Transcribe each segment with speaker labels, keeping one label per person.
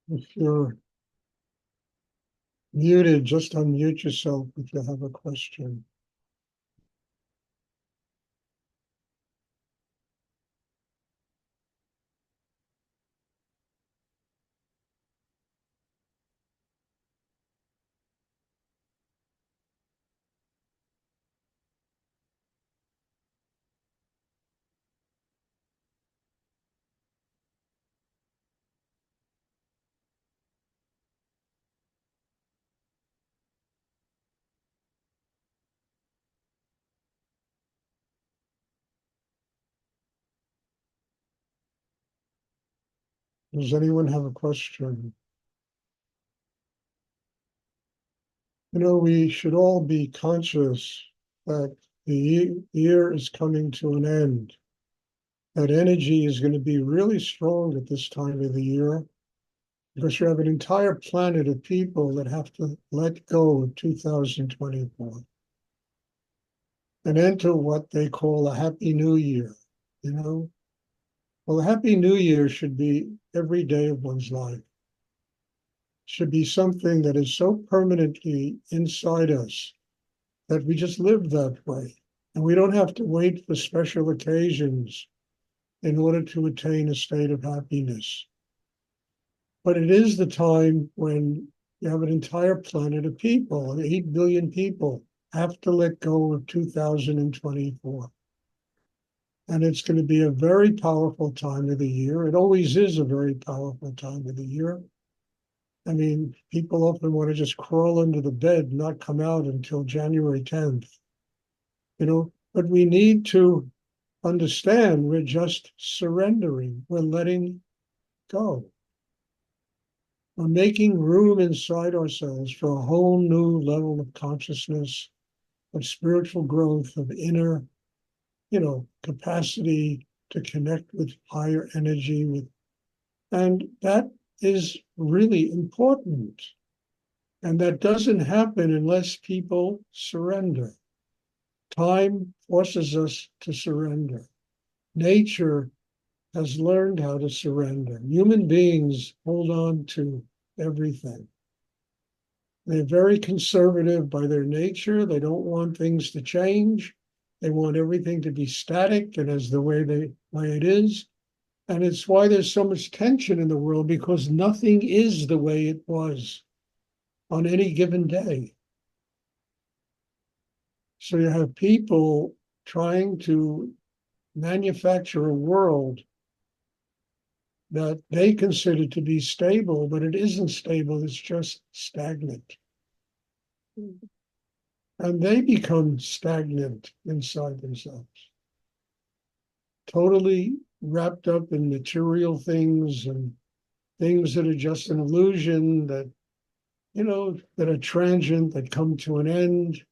Speaker 1: If you're muted, just unmute yourself if you have a question. Does anyone have a question? We should all be conscious that the year is coming to an end. That energy is going to be really strong at this time of the year because you have an entire planet of people that have to let go of 2024 and enter what they call a Happy New Year, you know? Well, a Happy New Year should be every day of one's life. Should be something that is so permanently inside us that we just live that way. And we don't have to wait for special occasions in order to attain a state of happiness. But it is the time when you have an entire planet of people, 8 billion people, have to let go of 2024. And it's going to be a very powerful time of the year. It always is a very powerful time of the year. I mean, people often want to just crawl under the bed, not come out until January 10th. But we need to understand we're just surrendering, we're letting go. We're making room inside ourselves for a whole new level of consciousness, of spiritual growth, of inner, capacity to connect with higher energy, and that is really important. And that doesn't happen unless people surrender. Time forces us to surrender. Nature has learned how to surrender. Human beings hold on to everything. They're very conservative by their nature. They don't want things to change. They want everything to be static and as the way it is. And it's why there's so much tension in the world, because nothing is the way it was on any given day. So you have people trying to manufacture a world that they consider to be stable, but it isn't stable, it's just stagnant. And they become stagnant inside themselves, totally wrapped up in material things and things that are just an illusion, that are transient, that come to an end,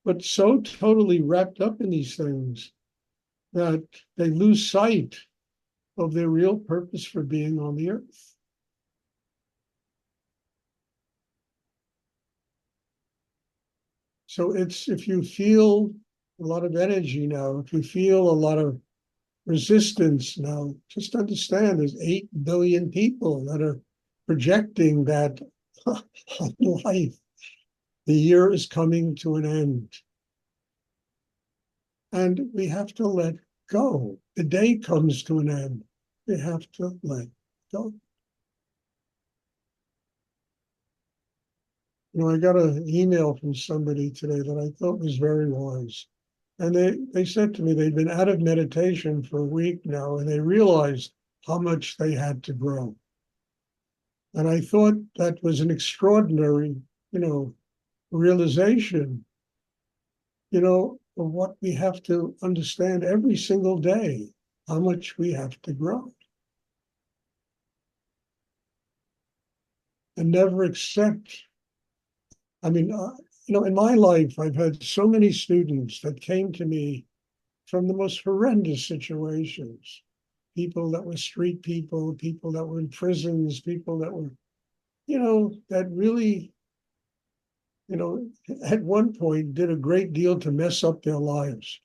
Speaker 1: but so totally wrapped up in these things that they lose sight of their real purpose for being on the earth. So if you feel a lot of energy now, if you feel a lot of resistance now, just understand there's 8 billion people that are projecting that on life. The year is coming to an end. And we have to let go. The day comes to an end. We have to let go. I got an email from somebody today that I thought was very wise. And they said to me they'd been out of meditation for a week now, and they realized how much they had to grow. And I thought that was an extraordinary, realization, of what we have to understand every single day, how much we have to grow. And never accept. I mean, in my life, I've had so many students that came to me from the most horrendous situations. People that were street people that were in prisons, people that were, that really, at one point did a great deal to mess up their lives.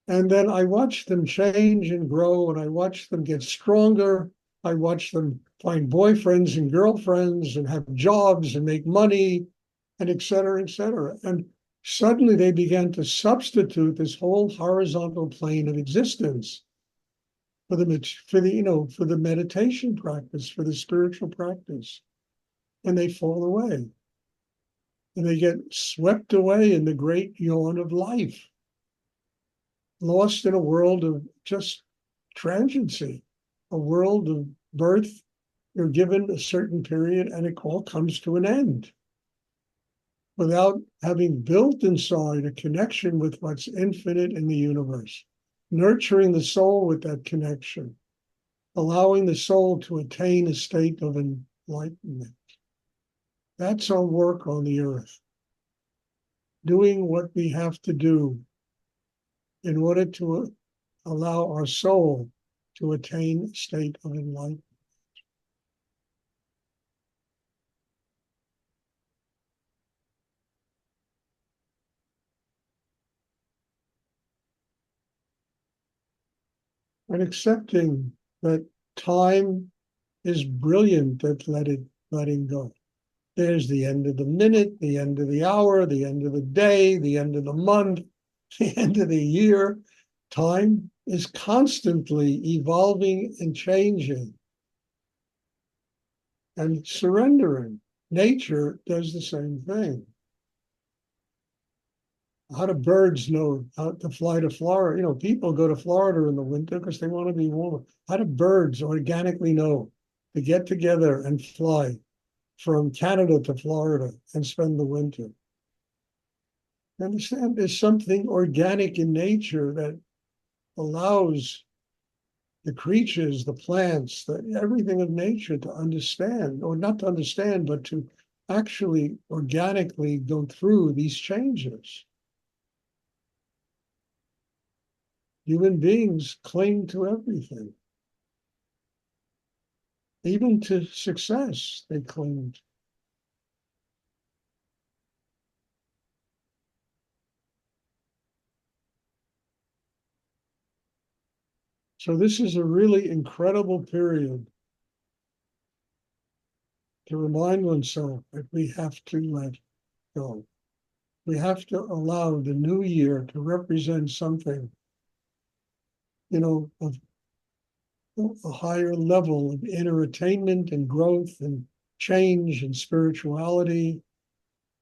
Speaker 1: And then I watched them change and grow, and I watched them get stronger, I watched them find boyfriends and girlfriends and have jobs and make money and et cetera, et cetera. And suddenly they began to substitute this whole horizontal plane of existence for the meditation practice, for the spiritual practice. And they fall away. And they get swept away in the great yawn of life, lost in a world of just transiency, a world of birth. You're given a certain period and it all comes to an end without having built inside a connection with what's infinite in the universe, nurturing the soul with that connection, allowing the soul to attain a state of enlightenment. That's our work on the earth, doing what we have to do in order to allow our soul to attain a state of enlightenment. And accepting that time is brilliant at letting go. There's the end of the minute, the end of the hour, the end of the day, the end of the month, the end of the year. Time is constantly evolving and changing and surrendering. Nature does the same thing. How do birds know how to fly to Florida? You know, people go to Florida in the winter because they want to be warmer. How do birds organically know to get together and fly from Canada to Florida and spend the winter? You understand? There's something organic in nature that allows the creatures, the plants, everything of nature to understand, or not to understand, but to actually organically go through these changes. Human beings cling to everything. Even to success, they cling. So this is a really incredible period to remind oneself that we have to let go. We have to allow the new year to represent something, of a higher level of inner attainment and growth and change and spirituality,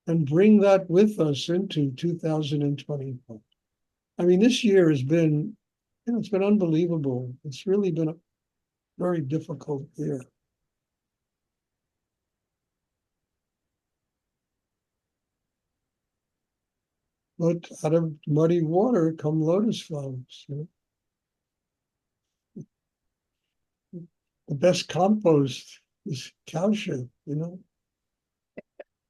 Speaker 1: and bring that with us into 2025. I mean, this year has been, it's been unbelievable. It's really been a very difficult year. But out of muddy water come lotus flowers. The best compost is cow shit,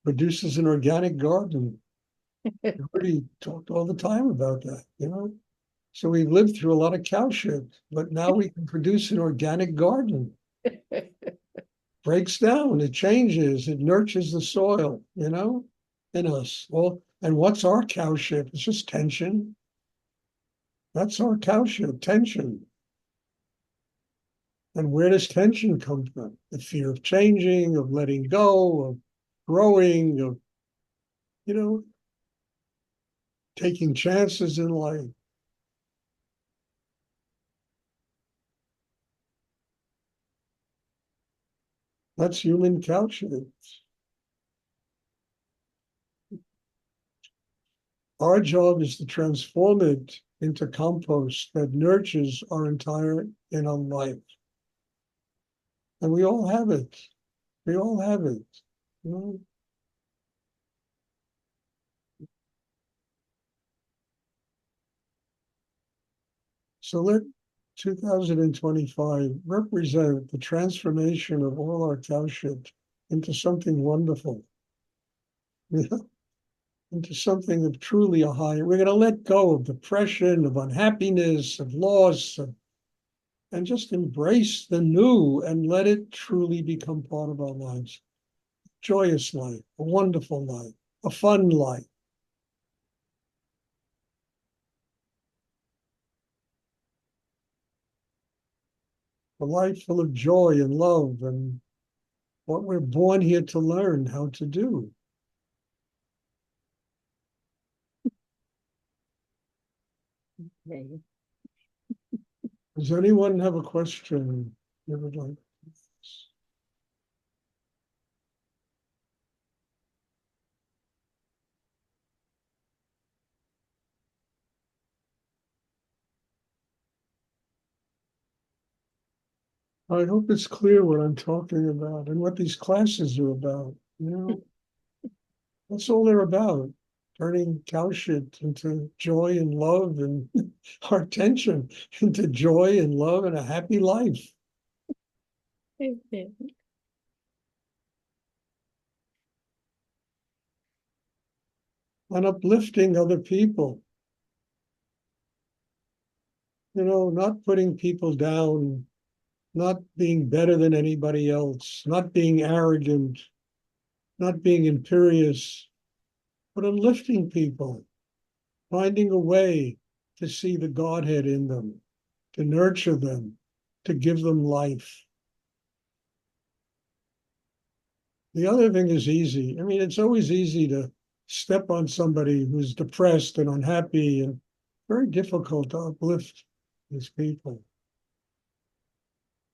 Speaker 1: produces an organic garden. Everybody talked all the time about that. So we've lived through a lot of cow shit, but now we can produce an organic garden. Breaks down, it changes, it nurtures the soil, in us. Well, and what's our cow shit? It's just tension. That's our cow shit, tension. And where does tension come from? The fear of changing, of letting go, of growing, of, taking chances in life. That's human cow shit. Our job is to transform it into compost that nurtures our entire inner life. And we all have it. We all have it. So let 2025 represent the transformation of all our cow shit into something wonderful, into something of truly a high. We're going to let go of depression, of unhappiness, of loss, and just embrace the new and let it truly become part of our lives. Joyous life, a wonderful life, a fun life. a life full of joy and love and what we're born here to learn how to do.
Speaker 2: Okay.
Speaker 1: Does anyone have a question they would like? I hope it's clear what I'm talking about and what these classes are about. You know, that's all they're about. Turning cow shit into joy and love and our tension into joy and love and a happy life. And uplifting other people. You know, not putting people down, not being better than anybody else, not being arrogant, not being imperious, but uplifting people, finding a way to see the Godhead in them, to nurture them, to give them life. The other thing is easy. I mean, it's always easy to step on somebody who's depressed and unhappy, and very difficult to uplift these people.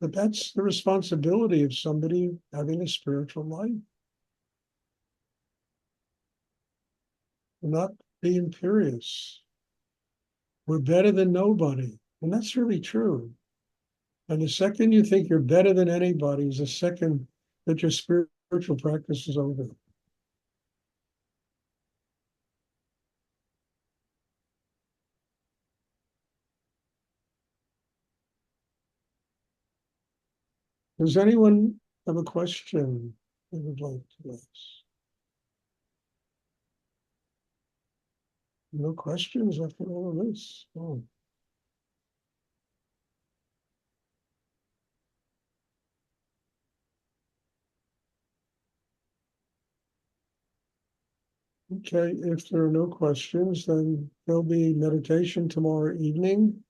Speaker 1: But that's the responsibility of somebody having a spiritual life. Not be imperious. We're better than nobody. And that's really true. And the second you think you're better than anybody is the second that your spiritual practice is over. Does anyone have a question they would like to ask? No questions after all of this? Oh. Okay, if there are no questions, then there'll be meditation tomorrow evening.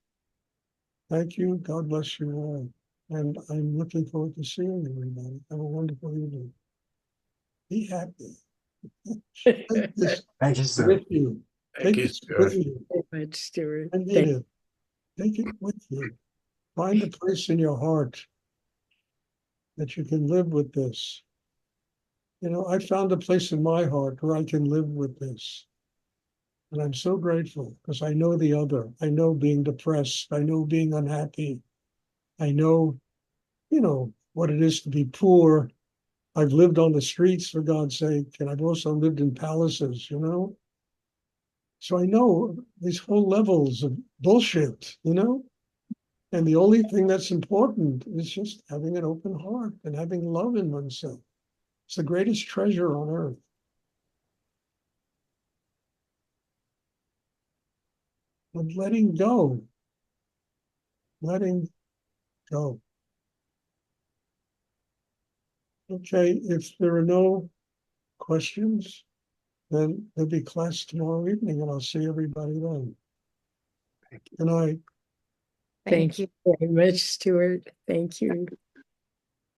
Speaker 1: Thank you. God bless you all. And I'm looking forward to seeing everybody. Have a wonderful evening. Be happy. Take this
Speaker 3: Thank you,
Speaker 1: with
Speaker 3: sir.
Speaker 1: you.
Speaker 3: Thank
Speaker 1: Take
Speaker 3: you,
Speaker 1: it
Speaker 3: Stuart.
Speaker 1: with you.
Speaker 2: So much, Stuart.
Speaker 1: I need it. Take it with you. Find a place in your heart that you can live with this. You know, I found a place in my heart where I can live with this. And I'm so grateful because I know the other. I know being depressed. I know being unhappy. I know, you know, what it is to be poor. I've lived on the streets, for God's sake, and I've also lived in palaces, you know? So I know these whole levels of bullshit, you know? And the only thing that's important is just having an open heart and having love in oneself. It's the greatest treasure on earth. And letting go. Letting go. Okay, if there are no questions, then there'll be class tomorrow evening and I'll see everybody then. Good night.
Speaker 2: Thank you very much, Stuart. Thank you.